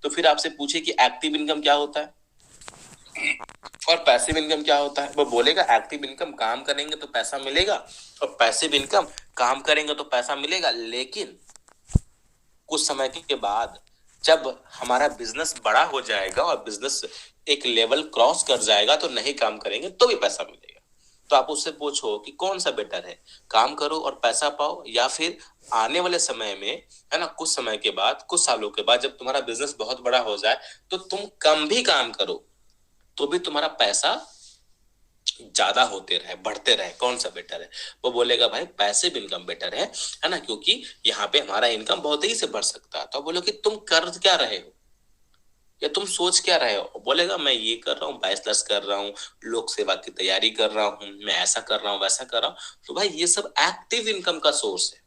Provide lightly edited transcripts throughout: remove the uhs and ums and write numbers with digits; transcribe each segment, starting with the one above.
तो फिर आपसे पूछे कि एक्टिव इनकम क्या होता है और पैसिव इनकम क्या होता है, वो बोलेगा एक्टिव इनकम काम करेंगे तो पैसा मिलेगा और पैसिव इनकम काम करेंगे तो पैसा मिलेगा, लेकिन कुछ समय के बाद जब हमारा बिजनेस बड़ा हो जाएगा और बिजनेस एक लेवल क्रॉस कर जाएगा तो नहीं काम करेंगे तो भी पैसा मिलेगा। तो आप उससे पूछो कि कौन सा बेटर है, काम करो और पैसा पाओ, या फिर आने वाले समय में, है ना, कुछ समय के बाद, कुछ सालों के बाद जब तुम्हारा बिजनेस बहुत बड़ा हो जाए तो तुम कम भी काम करो तो भी तुम्हारा पैसा ज्यादा होते रहे, बढ़ते रहे, कौन सा बेटर है? वो बोलेगा भाई पैसिव इनकम बेटर है ना, क्योंकि यहाँ पे हमारा इनकम बहुत ही से बढ़ सकता है। तो बोलो कि तुम कर क्या रहे हो या तुम सोच क्या रहे हो? बोलेगा मैं ये कर रहा हूँ, बैचलर्स कर रहा हूँ, लोक सेवा की तैयारी कर रहा हूँ, मैं ऐसा कर रहा हूँ, वैसा कर रहा हूँ। तो भाई ये सब एक्टिव इनकम का सोर्स है,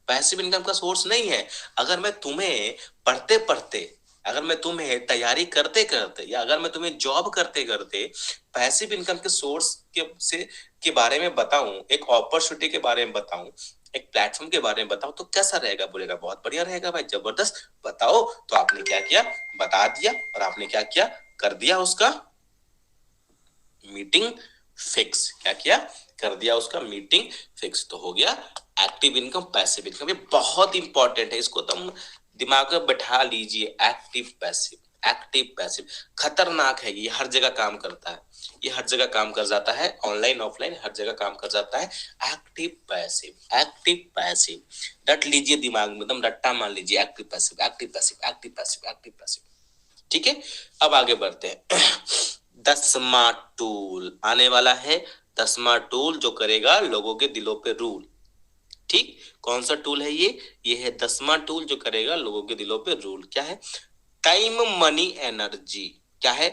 पैसिव इनकम का सोर्स नहीं है। अगर मैं तुम्हें पढ़ते पढ़ते, अगर मैं तुम्हें तैयारी करते करते, या अगर मैं तुम्हें जॉब करते करते पैसिव इनकम के सोर्स के बारे में बताऊं, एक अपॉर्चुनिटी के बारे में बताऊं, एक प्लेटफॉर्म के बारे में बताऊं, तो कैसा रहेगा? बोलेगा बहुत बढ़िया रहेगा भाई, जबरदस्त, बताओ। तो आपने क्या किया? बता दिया। और आपने क्या किया? कर दिया उसका मीटिंग फिक्स। क्या किया? कर दिया उसका मीटिंग फिक्स। तो हो गया एक्टिव इनकम, पैसिव इनकम। ये बहुत इंपॉर्टेंट है, इसको तुम दिमाग में बैठा लीजिए। एक्टिव पैसिव, एक्टिव पैसिव खतरनाक है, ये हर जगह काम करता है, ये हर जगह काम कर जाता है, ऑनलाइन ऑफलाइन हर जगह काम कर जाता है। एक्टिव पैसिव, एक्टिव पैसिव रट लीजिए दिमाग में, एकदम रट्टा मान लीजिए, active passive, active passive, active passive, active passive. ठीक है, अब आगे बढ़ते हैं। 10वां टूल आने वाला है, 10वां टूल जो करेगा लोगों के दिलों पे रूल। ठीक, कौन सा टूल है ये है 10वां टूल जो करेगा लोगों के दिलों पे रूल। क्या है? Time money energy. क्या है?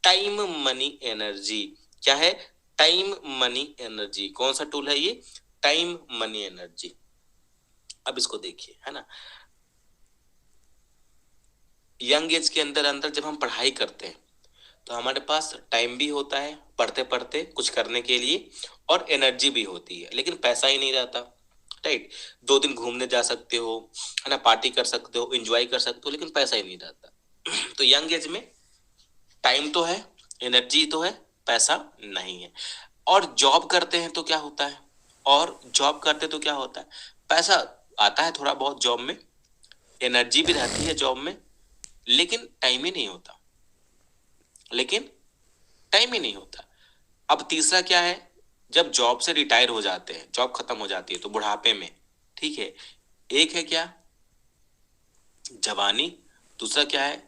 Time money energy. क्या है? Time money energy. कौन सा टूल है ये? Time money energy. अब इसको देखिए, है ना, यंग एज के अंदर अंदर जब हम पढ़ाई करते हैं तो हमारे पास टाइम भी होता है पढ़ते पढ़ते कुछ करने के लिए, और एनर्जी भी होती है, लेकिन पैसा ही नहीं रहता। राइट, 2 दिन घूमने जा सकते हो, है ना, पार्टी कर सकते हो, एंजॉय कर सकते हो, लेकिन पैसा ही नहीं रहता। तो यंग एज में टाइम तो है, एनर्जी तो है, पैसा नहीं है। और जॉब करते हैं तो क्या होता है? और जॉब करते तो क्या होता है? पैसा आता है थोड़ा बहुत जॉब में, एनर्जी भी रहती है जॉब में, लेकिन टाइम ही नहीं होता, लेकिन टाइम ही नहीं होता। अब तीसरा क्या है? जब जॉब से रिटायर हो जाते हैं, जॉब खत्म हो जाती है तो बुढ़ापे में, ठीक है, एक है क्या? जवानी, दूसरा क्या है?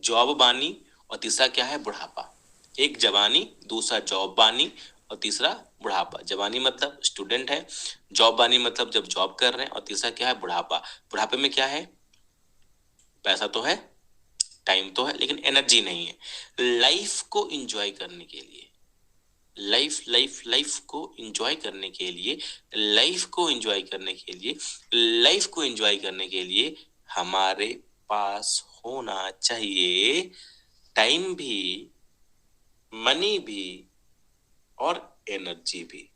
जॉब बानी, और तीसरा क्या है? बुढ़ापा। एक जवानी, दूसरा जॉब बानी, और तीसरा बुढ़ापा। जवानी मतलब स्टूडेंट है, जॉब बानी मतलब जब जॉब कर रहे हैं, और तीसरा क्या है? बुढ़ापा। बुढ़ापे में क्या है? पैसा तो है, टाइम तो है, लेकिन एनर्जी नहीं है। लाइफ को एंजॉय करने के लिए, लाइफ लाइफ लाइफ को एंजॉय करने के लिए, लाइफ को एंजॉय करने के लिए, लाइफ को एंजॉय करने के लिए हमारे पास होना चाहिए टाइम भी, मनी भी, और एनर्जी भी।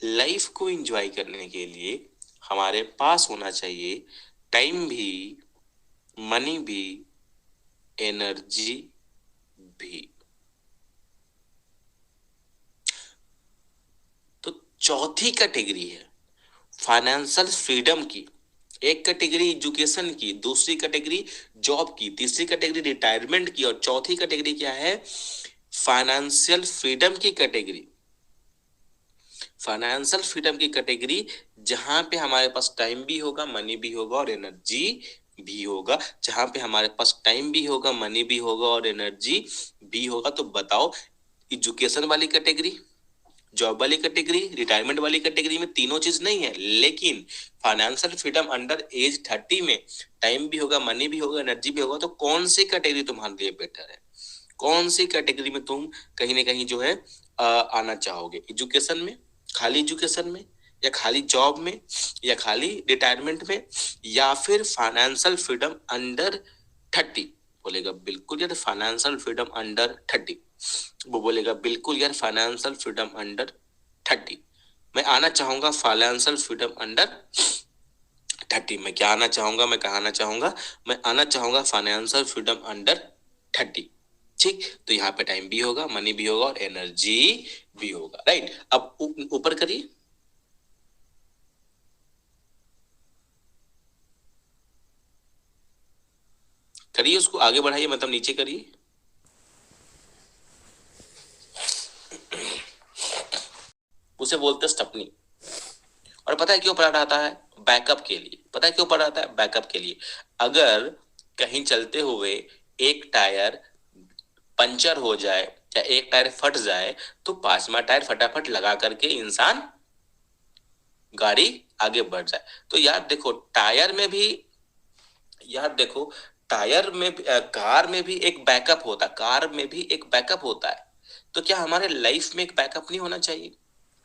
लाइफ को एंजॉय करने के लिए हमारे पास होना चाहिए टाइम भी, मनी भी, एनर्जी भी। तो चौथी कैटेगरी है फाइनेंशियल फ्रीडम की। एक कैटेगरी एजुकेशन की, दूसरी कैटेगरी जॉब की, तीसरी कैटेगरी रिटायरमेंट की, और चौथी कैटेगरी क्या है? फाइनेंशियल फ्रीडम की कैटेगरी। फाइनेंशियल फ्रीडम की कैटेगरी जहां पे हमारे पास टाइम भी होगा, मनी भी होगा, और एनर्जी भी होगा। जहां पे हमारे पास टाइम भी होगा, मनी भी होगा, और एनर्जी भी होगा। तो बताओ, एजुकेशन वाली कैटेगरी, जॉब वाली कैटेगरी, रिटायरमेंट वाली कैटेगरी में तीनों चीज नहीं है, लेकिन फाइनेंशियल फ्रीडम अंडर एज 30 में टाइम भी होगा, मनी भी होगा, एनर्जी भी होगा। तो कौन सी कैटेगरी तुम्हारे लिए बेटर है? कौन सी कैटेगरी में तुम कहीं ना कहीं जो है आना चाहोगे? एजुकेशन में, खाली एजुकेशन में, या खाली जॉब में, या खाली रिटायरमेंट में, या फिर फाइनेंशियल फ्रीडम अंडर 30? बोलेगा बिल्कुल यार फाइनेंशियल फ्रीडम अंडर 30। वो बोलेगा बिल्कुल यार फाइनेंशियल फ्रीडम अंडर 30। मैं आना चाहूंगा फाइनेंशियल फ्रीडम अंडर 30। मैं क्या आना चाहूंगा, मैं कहा आना चाहूंगा, मैं आना चाहूंगा फाइनेंशियल फ्रीडम अंडर 30। ठीक, तो यहाँ पे टाइम भी होगा, मनी भी होगा और एनर्जी भी होगा, राइट। अब ऊपर करिए, करिए उसको आगे बढ़ाइए, मतलब नीचे करिए। उसे बोलते हैं स्टपनी। और पता है क्यों पढ़ा रहता है? बैकअप के लिए। पता है क्यों पढ़ा रहता है? बैकअप के लिए। अगर कहीं चलते हुए एक टायर पंचर हो जाए या एक टायर फट जाए, तो पांचवा टायर फटाफट लगा करके इंसान गाड़ी आगे बढ़ जाए। तो यार देखो, टायर में भी, यार देखो, टायर में कार में भी एक बैकअप होता है, कार में भी एक बैकअप होता है। तो क्या हमारे लाइफ में एक बैकअप नहीं होना चाहिए?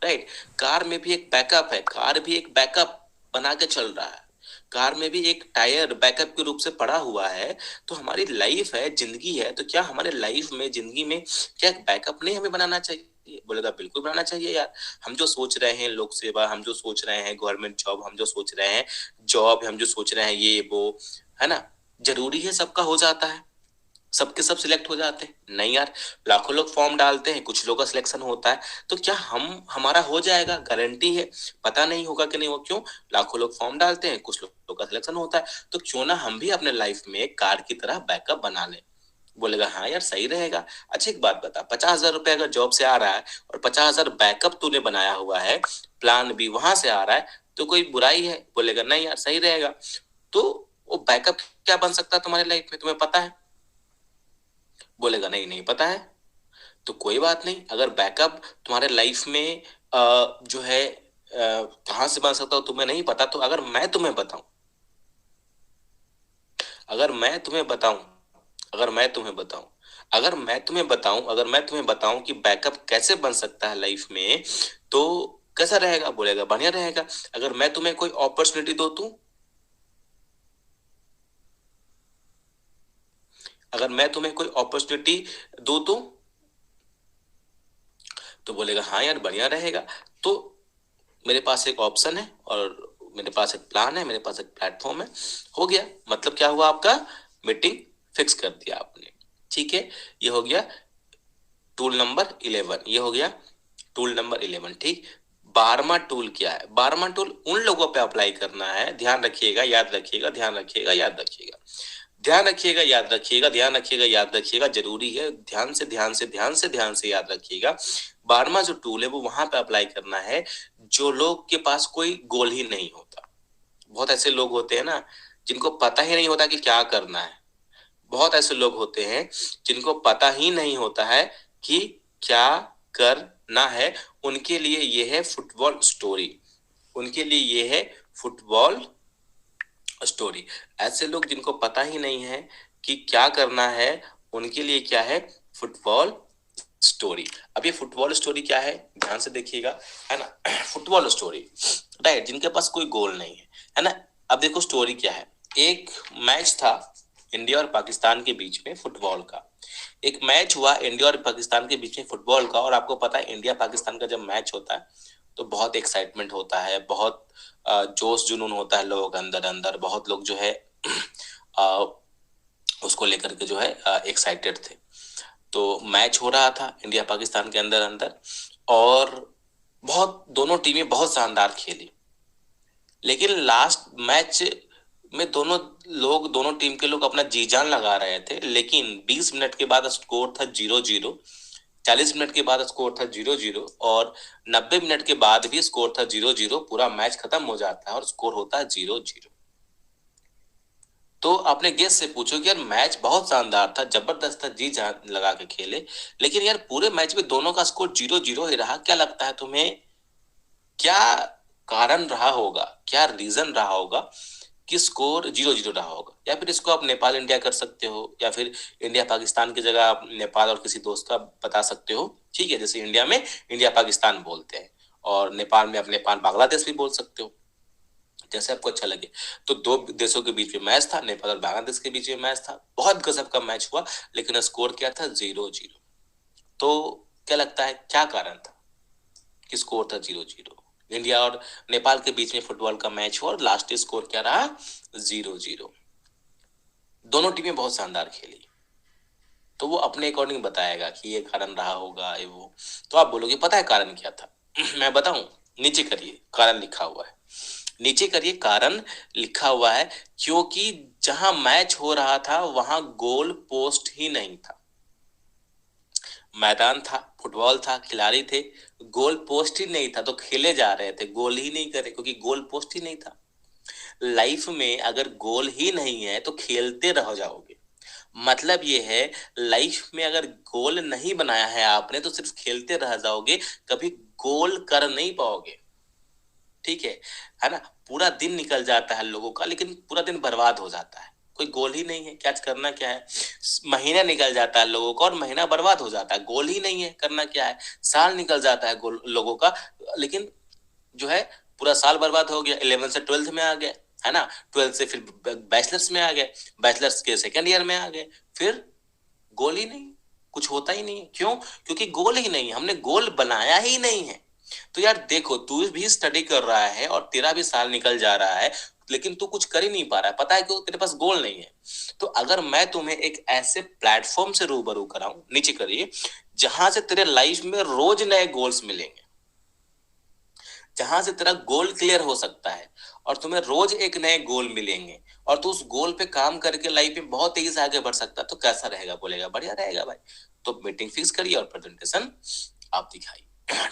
राइट। कार में भी एक बैकअप है, कार भी एक बैकअप बना के चल रहा है, कार में भी एक टायर बैकअप के रूप से पड़ा हुआ है। तो हमारी लाइफ है, जिंदगी है, तो क्या हमारे लाइफ में, जिंदगी में क्या एक बैकअप नहीं हमें बनाना चाहिए? बोलेगा बिल्कुल बनाना चाहिए यार। हम जो सोच रहे हैं लोक सेवा, हम जो सोच रहे हैं गवर्नमेंट जॉब, हम जो सोच रहे हैं जॉब, हम जो सोच रहे हैं ये वो, है ना, जरूरी है सबका हो जाता है? सबके सब सिलेक्ट हो जाते हैं? नहीं यार। लाखों लोग फॉर्म डालते हैं, कुछ लोग का सिलेक्शन होता है। तो क्या हम, हमारा हो जाएगा? गारंटी है? पता नहीं होगा कि नहीं हो। क्यों? लाखों लोग फॉर्म डालते हैं, कुछ लोग का सिलेक्शन होता है। तो क्यों ना हम भी अपने लाइफ में कार की तरह बैकअप बना लें। बोलेगा हाँ यार सही रहेगा। अच्छा एक बात बता, 50,000 रुपए अगर जॉब से आ रहा है और 50,000 बैकअप तूने बनाया हुआ है, प्लान भी वहां से आ रहा है, तो कोई बुराई है? बोलेगा नहीं यार सही रहेगा। तो वो बैकअप क्या बन सकता है तुम्हारे लाइफ में, तुम्हें पता है? बोलेगा नहीं नहीं पता है। तो कोई बात नहीं, अगर बैकअप तुम्हारे लाइफ में जो है कहाँ से बन सकता हो तुम्हें नहीं पता, तो अगर मैं तुम्हें बताऊं, अगर मैं तुम्हें बताऊं, अगर मैं तुम्हें बताऊं, अगर मैं तुम्हें बताऊं, अगर मैं तुम्हें बताऊं कि बैकअप कैसे बन सकता है लाइफ में, तो कैसा रहेगा? बोलेगा बढ़िया रहेगा। अगर मैं तुम्हें कोई अपॉर्चुनिटी दो तू, अगर मैं तुम्हें कोई अपॉर्चुनिटी दो तो बोलेगा हाँ यार बढ़िया रहेगा। तो मेरे पास एक ऑप्शन है और मेरे पास एक प्लान है, मेरे पास एक प्लेटफॉर्म है। हो गया। मतलब क्या हुआ आपका? मीटिंग फिक्स कर दिया आपने। ठीक है, ये हो गया टूल नंबर 11। ये हो गया टूल नंबर 11। ठीक। 12वां टूल क्या है? 12वां टूल उन लोगों पे अप्लाई करना है, ध्यान रखिएगा, याद रखिएगा, ध्यान रखिएगा, याद रखिएगा, ध्यान रखिएगा, याद रखिएगा, ध्यान रखिएगा, याद रखिएगा, जरूरी है। ध्यान से ध्यान से ध्यान से ध्यान से याद रखिएगा। 12वां जो टूल है वो वहां पे अप्लाई करना है जो लोग के पास कोई गोल ही नहीं होता। बहुत ऐसे लोग होते हैं ना, जिनको पता ही नहीं होता कि क्या करना है। बहुत ऐसे लोग होते हैं जिनको पता ही नहीं होता है कि क्या करना है। उनके लिए ये है फुटबॉल स्टोरी, उनके लिए ये है फुटबॉल स्टोरी। ऐसे लोग जिनको पता ही नहीं है कि क्या करना है, उनके लिए क्या है? Football story. अब ये फुटबॉल स्टोरी क्या है, ध्यान से देखिएगा, है ना। फुटबॉल स्टोरी, राइट, जिनके पास कोई गोल नहीं है ना। अब देखो स्टोरी क्या है। एक मैच था इंडिया और पाकिस्तान के बीच में फुटबॉल का। एक मैच हुआ इंडिया और पाकिस्तान के बीच में फुटबॉल का। और आपको पता है इंडिया पाकिस्तान का जब मैच होता है तो बहुत एक्साइटमेंट होता है, बहुत जोश जुनून होता है लोगों के अंदर अंदर। बहुत लोग जो है अ, उसको लेकर के जो है एक्साइटेड थे। तो मैच हो रहा था इंडिया पाकिस्तान के अंदर अंदर, और बहुत दोनों टीमें बहुत शानदार खेली। लेकिन लास्ट मैच में दोनों टीम के लोग अपना जी जान लगा रहे थे, लेकिन 20 मिनट के बाद स्कोर था 0-0। 40 मिनट के बाद स्कोर था 0-0, और 90 मिनट के बाद भी स्कोर था 0-0। पूरा मैच खत्म हो जाता है और स्कोर होता है 0-0। तो अपने गेस्ट से पूछो कि यार मैच बहुत शानदार था, जबरदस्त था, जी जान लगा के खेले, लेकिन यार पूरे मैच में दोनों का स्कोर 0-0 ही रहा। क्या लगता है तुम्हें, क्या कारण रहा होगा, क्या रीजन रहा होगा कि स्कोर 0-0 रहा होगा? या फिर इसको आप नेपाल इंडिया कर सकते हो, या फिर इंडिया पाकिस्तान की जगह आप नेपाल और किसी दोस्त का बता सकते हो। ठीक है, जैसे इंडिया में इंडिया पाकिस्तान बोलते हैं, और नेपाल में आप नेपाल बांग्लादेश भी बोल सकते हो, जैसे आपको अच्छा लगे। तो दो देशों के बीच में मैच था, नेपाल और बांग्लादेश के बीच में मैच था, बहुत गजब का मैच हुआ, लेकिन स्कोर क्या था? 0-0। तो क्या लगता है क्या कारण था कि स्कोर था 0-0? इंडिया और नेपाल के बीच में फुटबॉल का मैच हुआ और लास्ट स्कोर क्या रहा, 0-0। दोनों टीमें बहुत शानदार खेली। तो वो अपने अकॉर्डिंग बताएगा कि ये कारण रहा होगा, ये वो। तो आप बोलोगे पता है कारण क्या था? मैं बताऊं? नीचे करिए, कारण लिखा हुआ है, नीचे करिए, कारण लिखा हुआ है। क्योंकि जहां मैच हो रहा था वहां गोल पोस्ट ही नहीं था। मैदान था, फुटबॉल था, खिलाड़ी थे, गोल पोस्ट ही नहीं था, तो खेले जा रहे थे, गोल ही नहीं करे क्योंकि गोल पोस्ट ही नहीं था। लाइफ में अगर गोल ही नहीं है तो खेलते रह जाओगे। मतलब ये है, लाइफ में अगर गोल नहीं बनाया है आपने तो सिर्फ खेलते रह जाओगे, कभी गोल कर नहीं पाओगे। ठीक है ना? पूरा दिन निकल जाता है लोगों का, लेकिन पूरा दिन बर्बाद हो जाता है, कोई गोल ही नहीं है, क्या करना क्या है। महीना निकल जाता है लोगों का और महीना बर्बाद हो जाता है, गोल ही नहीं है, करना क्या है। साल निकल जाता है लोगों का, लेकिन जो है पूरा साल बर्बाद हो गया। 11 से 12th में आ गए, है ना, 12th से फिर बैचलर्स में आ गए, बैचलर्स के सेकेंड ईयर में आ गए, फिर गोल ही नहीं, कुछ होता ही नहीं। क्यों? क्योंकि गोल ही नहीं, हमने गोल बनाया ही नहीं है। तो यार देखो, तू भी स्टडी कर रहा है और तेरा भी साल निकल जा रहा है, लेकिन तू कुछ कर ही नहीं पा रहा है, पता है क्यों? तेरे पास गोल नहीं है। तो अगर मैं तुम्हें एक ऐसे प्लेटफॉर्म से रूबरू कराऊं, नीचे करिए, जहां से तेरे लाइफ में रोज नए गोल्स मिलेंगे, जहां से तेरा गोल क्लियर हो सकता है और तुम्हें रोज एक नए गोल मिलेंगे और तू उस गोल पे काम करके लाइफ में बहुत तेजी से आगे बढ़ सकता है, तो कैसा रहेगा? बोलेगा बढ़िया रहेगा भाई। तो मीटिंग फिक्स करिए और प्रेजेंटेशन आप दिखाइए।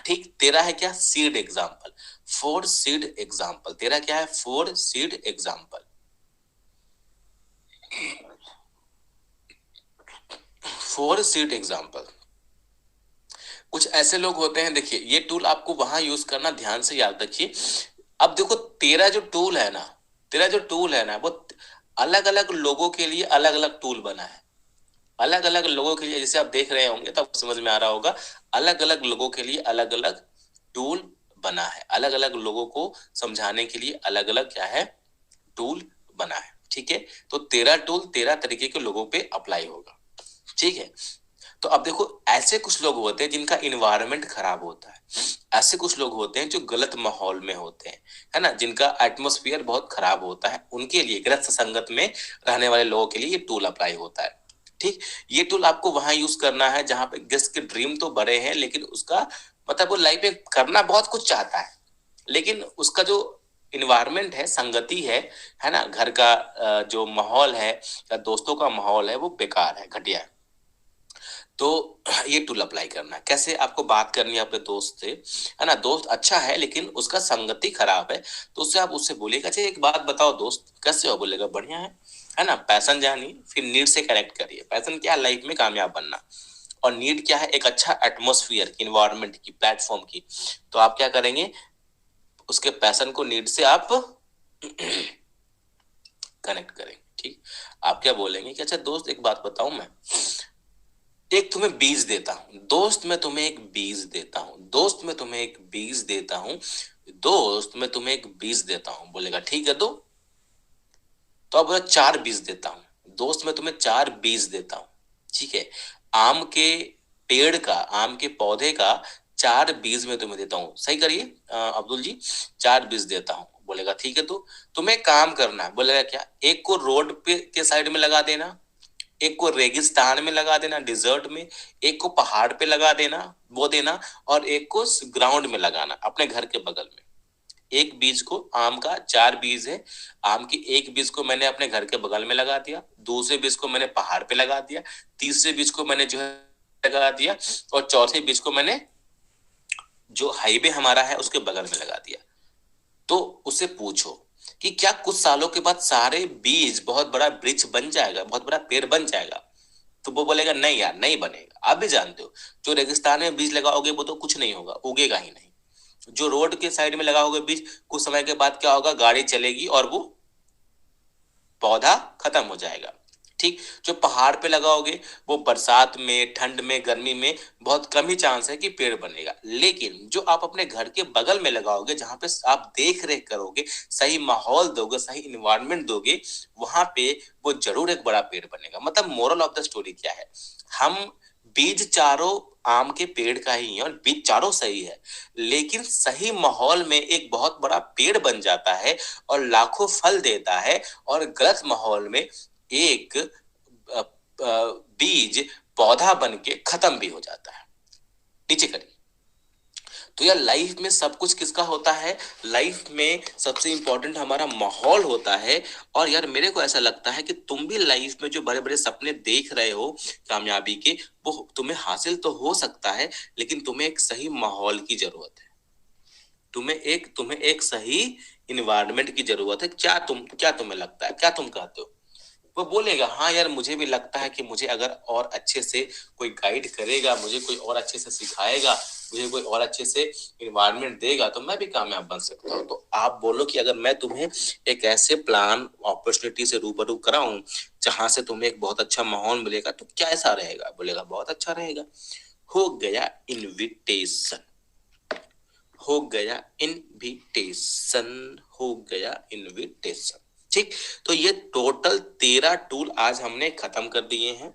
ठीक, तेरा है क्या? Seed example, 4 seed example. तेरा क्या है? 4 सीड एग्जाम्पल। 4 seed example. कुछ ऐसे लोग होते हैं, देखिए ये टूल आपको वहां यूज करना, ध्यान से याद रखिए। अब देखो, तेरा जो टूल है ना, तेरा जो टूल है ना, वो अलग अलग लोगों के लिए अलग अलग टूल बना है। अलग अलग लोगों के लिए, जैसे आप देख रहे होंगे तो आपको समझ में आ रहा होगा, अलग अलग लोगों के लिए अलग अलग टूल बना है, अलग अलग लोगों को समझाने के लिए अलग अलग क्या है, टूल बना है। ठीक है, तो तेरा टूल तेरा तरीके के लोगों पे अप्लाई होगा। ठीक है, तो अब देखो, ऐसे कुछ लोग होते हैं जिनका इन्वायरमेंट खराब होता है, ऐसे कुछ लोग होते हैं जो गलत माहौल में होते हैं, है ना, जिनका एटमोस्फियर बहुत खराब होता है, उनके लिए, गलत संगत में रहने वाले लोगों के लिए ये टूल अप्लाई होता है। ठीक, ये टूल आपको वहां यूज करना है जहां पे गेस्ट के ड्रीम तो बड़े हैं, लेकिन उसका मतलब वो लाइफ में करना बहुत कुछ चाहता है, लेकिन उसका जो इन्वायरमेंट है, संगति है ना, घर का जो माहौल है या दोस्तों का माहौल है वो बेकार है, घटिया है। तो ये टूल अप्लाई करना है। कैसे? आपको बात करनी है अपने दोस्त से, है ना, दोस्त अच्छा है लेकिन उसका संगति खराब है, तो उससे आप उससे बोलिएगा, अच्छा एक बात बताओ दोस्त, कैसे हो? बोलेगा बढ़िया है ना। पैशन जानिए, फिर नीड से कनेक्ट करिए। पैशन क्या है? लाइफ में कामयाब बनना। और नीड क्या है? एक अच्छा एटमोस्फियर की, इन्वायरमेंट की, प्लेटफॉर्म की। तो आप क्या करेंगे? उसके पैशन को नीड से आप कनेक्ट करेंगे। ठीक, आप क्या बोलेंगे कि अच्छा दोस्त एक बात बताऊं, मैं एक तुम्हें बीज देता हूं दोस्त, मैं तुम्हें एक बीज देता हूं दोस्त, मैं तुम्हें एक बीज देता हूं दोस्त, मैं तुम्हें एक बीज देता हूं। बोलेगा ठीक है, तो अब बोला 4 बीज देता हूं दोस्त, मैं तुम्हें 4 बीज देता हूं। ठीक है, आम के पेड़ का, आम के पौधे का 4 बीज मैं तुम्हें देता हूं। सही करिए अब्दुल जी, 4 बीज देता हूं। बोलेगा ठीक है, तो तुम्हें काम करना है। बोलेगा क्या? एक को रोड पे के साइड में लगा देना, एक को रेगिस्तान में लगा देना, डिजर्ट में, एक को पहाड़ पे लगा देना, वो देना, और एक को ग्राउंड में लगाना, अपने घर के बगल में। एक बीज को, आम का 4 बीज है, आम की एक बीज को मैंने अपने घर के बगल में लगा दिया, दूसरे बीज को मैंने पहाड़ पे लगा दिया, तीसरे बीज को मैंने जो है लगा दिया, और चौथे बीज को मैंने जो हाईवे हमारा है उसके बगल में लगा दिया। तो उससे पूछो कि क्या कुछ सालों के बाद सारे बीज बहुत बड़ा वृक्ष बन जाएगा, बहुत बड़ा पेड़ बन जाएगा? तो वो बोलेगा नहीं यार, नहीं बनेगा। आप भी जानते हो, जो रेगिस्तान में बीज लगाओगे वो तो कुछ नहीं होगा, उगेगा ही नहीं। जो रोड के साइड में लगाओगे बीज, कुछ समय के बाद क्या होगा, गाड़ी चलेगी और वो पौधा खत्म हो जाएगा। ठीक, जो पहाड़ पे लगाओगे वो बरसात में, ठंड में, गर्मी में बहुत कम ही चांस है कि पेड़ बनेगा। लेकिन जो आप अपने घर के बगल में लगाओगे, जहां पे आप देख रेख करोगे, सही माहौल दोगे, सही इन्वायरमेंट दोगे, वहां पे वो जरूर एक बड़ा पेड़ बनेगा। मतलब मोरल ऑफ द स्टोरी क्या है? हम बीज चारों आम के पेड़ का ही है और बीज चारों सही है, लेकिन सही माहौल में एक बहुत बड़ा पेड़ बन जाता है और लाखों फल देता है, और गलत माहौल में एक बीज पौधा बन के खत्म भी हो जाता है। नीचे करिए। तो यार लाइफ में सब कुछ किसका होता है? लाइफ में सबसे इंपॉर्टेंट हमारा माहौल होता है। और यार मेरे को ऐसा लगता है कि तुम भी लाइफ में जो बड़े बड़े सपने देख रहे हो कामयाबी के, वो तुम्हें हासिल तो हो सकता है, लेकिन तुम्हें एक सही माहौल की जरूरत है। तुम्हें एक सही इन्वायरमेंट की जरूरत है। क्या तुम्हें लगता है, क्या तुम कहते हो? वो बोलेगा हाँ यार मुझे भी लगता है कि मुझे अगर और अच्छे से कोई गाइड करेगा, मुझे कोई और अच्छे से सिखाएगा, मुझे कोई और अच्छे से इन्वायरमेंट देगा, तो मैं भी कामयाब बन सकता हूँ। तो आप बोलो कि अगर मैं तुम्हें एक ऐसे प्लान अपॉर्चुनिटी से रूबरू कराऊं जहां से तुम्हें एक बहुत अच्छा माहौल मिलेगा, तो क्या ऐसा रहेगा? बोलेगा बहुत अच्छा रहेगा। हो गया इनविटेशन, हो गया इनविटेशन, हो गया इनविटेशन। ठीक, तो ये टोटल 13 टूल आज हमने खत्म कर दिए हैं,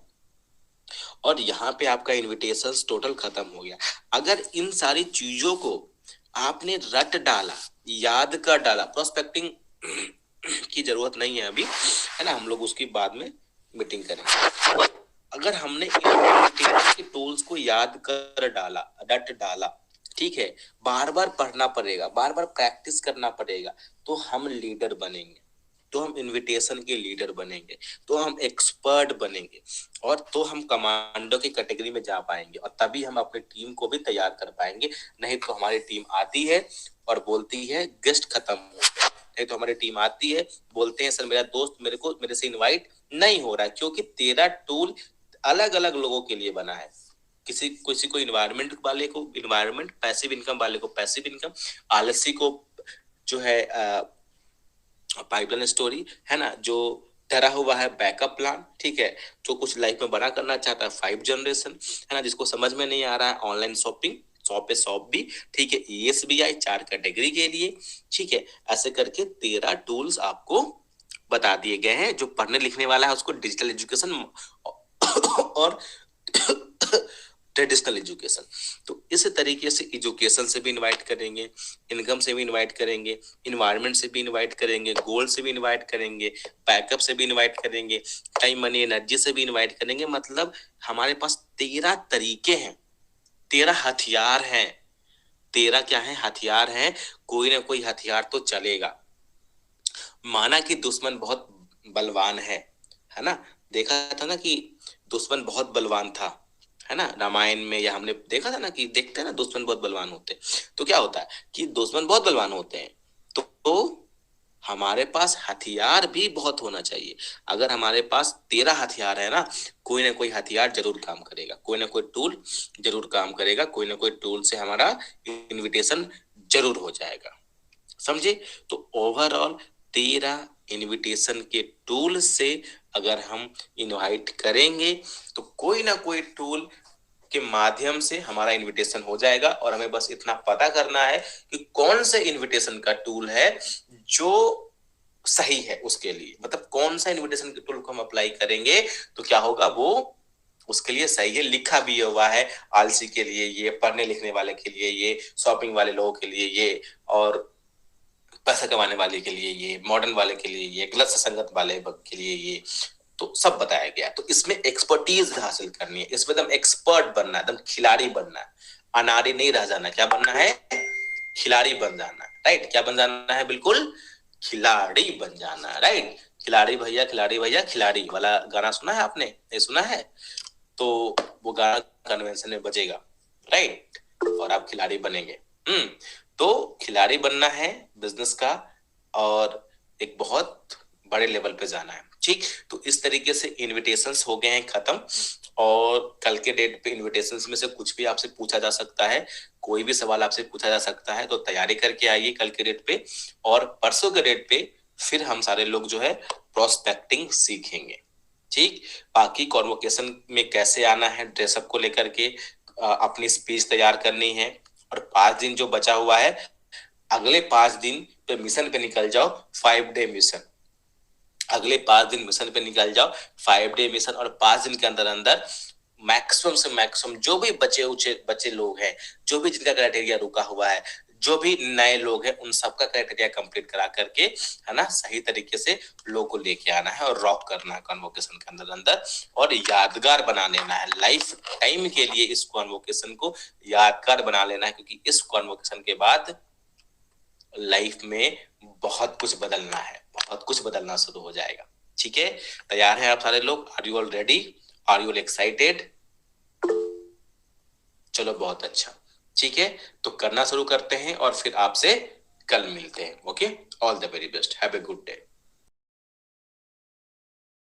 और यहाँ पे आपका इनविटेशन टोटल खत्म हो गया। अगर इन सारी चीजों को आपने रट डाला, याद कर डाला, प्रोस्पेक्टिंग की जरूरत नहीं है अभी, है ना, हम लोग उसकी बाद में मीटिंग करेंगे। अगर हमने इनविटेशन के टूल्स को याद कर डाला, रट डाला, ठीक है, बार बार पढ़ना पड़ेगा, बार बार प्रैक्टिस करना पड़ेगा, तो हम लीडर बनेंगे, तो हम इनविटेशन के लीडर बनेंगे, तो हम एक्सपर्ट बनेंगे, और तो हम कमांडो की कैटेगरी में जा पाएंगे, और तभी हम अपनी टीम को भी तैयार कर पाएंगे। नहीं तो हमारी टीम आती है और बोलती है गेस्ट खत्म हो गया। नहीं तो हमारी टीम आती है, बोलते हैं सर मेरा दोस्त मेरे से इनवाइट नहीं हो रहा है, क्योंकि 13 टूल अलग अलग लोगों के लिए बना है। किसी किसी को इन्वायरमेंट वाले को इन्वायरमेंट, पैसिव इनकम वाले को पैसिव इनकम, आलसी को जो है पाइपलाइन स्टोरी, है ना, जो डरा हुआ है बैकअप प्लान, ठीक है, जो कुछ लाइफ में बड़ा करना चाहता है 5 जनरेशन, है ना, जिसको समझ में नहीं आ रहा है ऑनलाइन शॉपिंग, शॉप पे शॉप भी, ठीक है, ESBI 4 कैटेगरी के लिए, ठीक है। ऐसे करके 13 टूल्स आपको बता दिए गए हैं। जो पढ़ने लिखने वाला है उसको डिजिटल एजुकेशन और ट्रेडिशनल एजुकेशन, तो इस तरीके से एजुकेशन से भी इनवाइट करेंगे, इनकम से भी इनवाइट करेंगे, इन्वायरमेंट से भी इनवाइट करेंगे, गोल से भी इनवाइट करेंगे, बैकअप से भी इनवाइट करेंगे, टाइम मनी एनर्जी से भी इनवाइट करेंगे। मतलब हमारे पास 13 तरीके हैं, 13 हथियार हैं। 13 क्या है? हथियार हैं। कोई ना कोई हथियार तो चलेगा। माना कि दुश्मन बहुत बलवान है ना, देखा था ना कि दुश्मन बहुत बलवान था, है ना, रामायण में, या हमने देखा था ना कि देखते हैं ना दुश्मन बहुत बलवान होते हैं। तो क्या होता है कि दुश्मन बहुत बलवान होते हैं, तो हमारे पास हथियार भी बहुत होना चाहिए। अगर हमारे पास 13 हथियार है ना, कोई ना कोई हथियार जरूर काम करेगा, कोई ना कोई टूल जरूर काम करेगा, कोई ना कोई टूल से हमारा इनविटेशन जरूर हो जाएगा। समझे? तो ओवरऑल 13 इनविटेशन के टूल से अगर हम इनवाइट करेंगे, तो कोई ना कोई टूल के माध्यम से हमारा इनविटेशन हो जाएगा। और हमें बस इतना पता करना है कि कौन से इनविटेशन का टूल है जो सही है उसके लिए, मतलब कौन सा इनविटेशन के टूल को हम अप्लाई करेंगे तो क्या होगा, वो उसके लिए सही है। लिखा भी हुआ है, आलसी के लिए ये, पढ़ने लिखने वाले के लिए ये, शॉपिंग वाले लोगों के लिए ये, और पैसा कमाने वाले के लिए ये, मॉडर्न वाले के लिए ये, गलत संगत वाले के लिए ये, तो सब बताया गया। तो इसमें एक्सपर्टीज हासिल करनी है, इसमें एकदम एक्सपर्ट बनना है, एकदम खिलाड़ी बनना है, अनाड़ी नहीं रह जाना। क्या बनना है? खिलाड़ी बन जाना है, राइट? क्या बन जाना है? बिल्कुल खिलाड़ी बन जाना है, राइट? खिलाड़ी भैया, खिलाड़ी भैया, खिलाड़ी वाला गाना सुना है आपने? नहीं सुना है? तो वो गाना कन्वेंशन में बजेगा, राइट, और आप खिलाड़ी बनेंगे। तो खिलाड़ी बनना है बिजनेस का, और एक बहुत बड़े लेवल पे जाना है, ठीक। तो इस तरीके से इनविटेशंस हो गए हैं खत्म, और कल के डेट पे इनविटेशंस में से कुछ भी आपसे पूछा जा सकता है, कोई भी सवाल आपसे पूछा जा सकता है, तो तैयारी करके आइए कल के डेट पे। और परसों के डेट पे फिर हम सारे लोग जो है प्रोस्पेक्टिंग सीखेंगे, ठीक। बाकी कॉन्वोकेशन में कैसे आना है, ड्रेसअप को लेकर के अपनी स्पीच तैयार करनी है, और 5 दिन जो बचा हुआ है, अगले 5 दिन पे मिशन पे निकल जाओ, 5 डे मिशन। अगले 5 दिन मिशन पे निकल जाओ, 5 डे मिशन, और 5 दिन के अंदर अंदर मैक्सिमम से मैक्सिमम जो भी बचे लोग हैं, जो भी जिनका क्राइटेरिया रुका हुआ है, जो भी नए लोग हैं, उन सबका क्राइटेरिया कंप्लीट करा करके, है ना, सही तरीके से लोग को लेके आना है और रॉक करना है कॉन्वोकेशन के अंदर अंदर, और यादगार बना लेना है लाइफ टाइम के लिए। इस कॉन्वोकेशन को यादगार बना लेना है, क्योंकि इस कॉन्वोकेशन के बाद लाइफ में बहुत कुछ बदलना है, बहुत कुछ बदलना शुरू हो जाएगा। ठीक है, तैयार हैं आप सारे लोग? Are you all ready? Are you all excited? चलो बहुत अच्छा, ठीक है, तो करना शुरू करते हैं और फिर आपसे कल मिलते हैं। Okay, all the very best, have a good day.